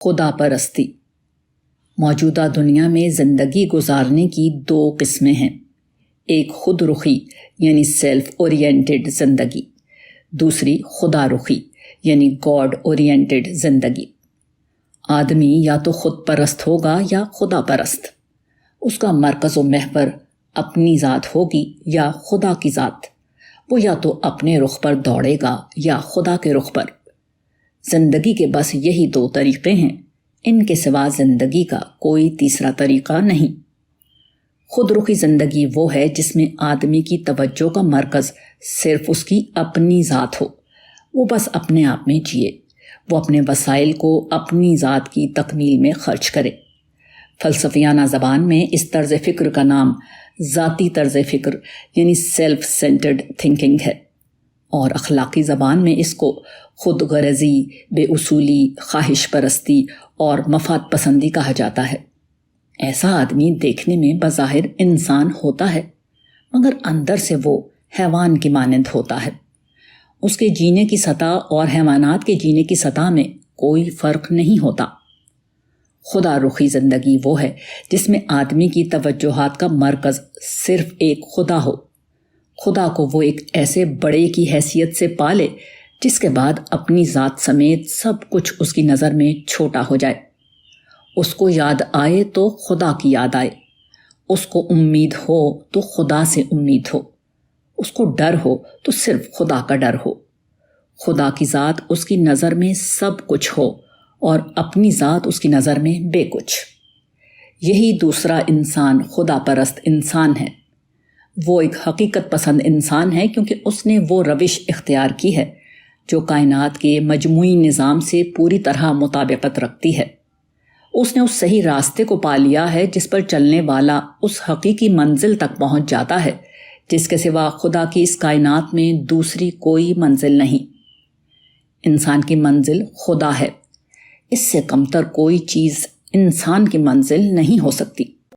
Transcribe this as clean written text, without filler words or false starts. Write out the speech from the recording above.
خدا پرستی۔ موجودہ دنیا میں زندگی گزارنے کی دو قسمیں ہیں، ایک خود رخی یعنی سیلف اورینٹڈ زندگی، دوسری خدا رخی یعنی گاڈ اورینٹڈ زندگی۔ آدمی یا تو خود پرست ہوگا یا خدا پرست۔ اس کا مرکز و محور اپنی ذات ہوگی یا خدا کی ذات۔ وہ یا تو اپنے رخ پر دوڑے گا یا خدا کے رخ پر۔ زندگی کے بس یہی دو طریقے ہیں، ان کے سوا زندگی کا کوئی تیسرا طریقہ نہیں۔ خود رخی زندگی وہ ہے جس میں آدمی کی توجہ کا مرکز صرف اس کی اپنی ذات ہو۔ وہ بس اپنے آپ میں جیے، وہ اپنے وسائل کو اپنی ذات کی تکمیل میں خرچ کرے۔ فلسفیانہ زبان میں اس طرز فکر کا نام ذاتی طرز فکر یعنی سیلف سینٹرڈ تھنکنگ ہے، اور اخلاقی زبان میں اس کو خود غرضی، بے اصولی، خواہش پرستی اور مفاد پسندی کہا جاتا ہے۔ ایسا آدمی دیکھنے میں بظاہر انسان ہوتا ہے، مگر اندر سے وہ حیوان کی مانند ہوتا ہے۔ اس کے جینے کی سطح اور حیوانات کے جینے کی سطح میں کوئی فرق نہیں ہوتا۔ خدا رخی زندگی وہ ہے جس میں آدمی کی توجہات کا مرکز صرف ایک خدا ہو۔ خدا کو وہ ایک ایسے بڑے کی حیثیت سے پالے جس کے بعد اپنی ذات سمیت سب کچھ اس کی نظر میں چھوٹا ہو جائے۔ اس کو یاد آئے تو خدا کی یاد آئے، اس کو امید ہو تو خدا سے امید ہو، اس کو ڈر ہو تو صرف خدا کا ڈر ہو۔ خدا کی ذات اس کی نظر میں سب کچھ ہو اور اپنی ذات اس کی نظر میں بے کچھ۔ یہی دوسرا انسان خدا پرست انسان ہے۔ وہ ایک حقیقت پسند انسان ہے کیونکہ اس نے وہ روش اختیار کی ہے جو کائنات کے مجموعی نظام سے پوری طرح مطابقت رکھتی ہے۔ اس نے اس صحیح راستے کو پا لیا ہے جس پر چلنے والا اس حقیقی منزل تک پہنچ جاتا ہے جس کے سوا خدا کی اس کائنات میں دوسری کوئی منزل نہیں۔ انسان کی منزل خدا ہے، اس سے کمتر کوئی چیز انسان کی منزل نہیں ہو سکتی۔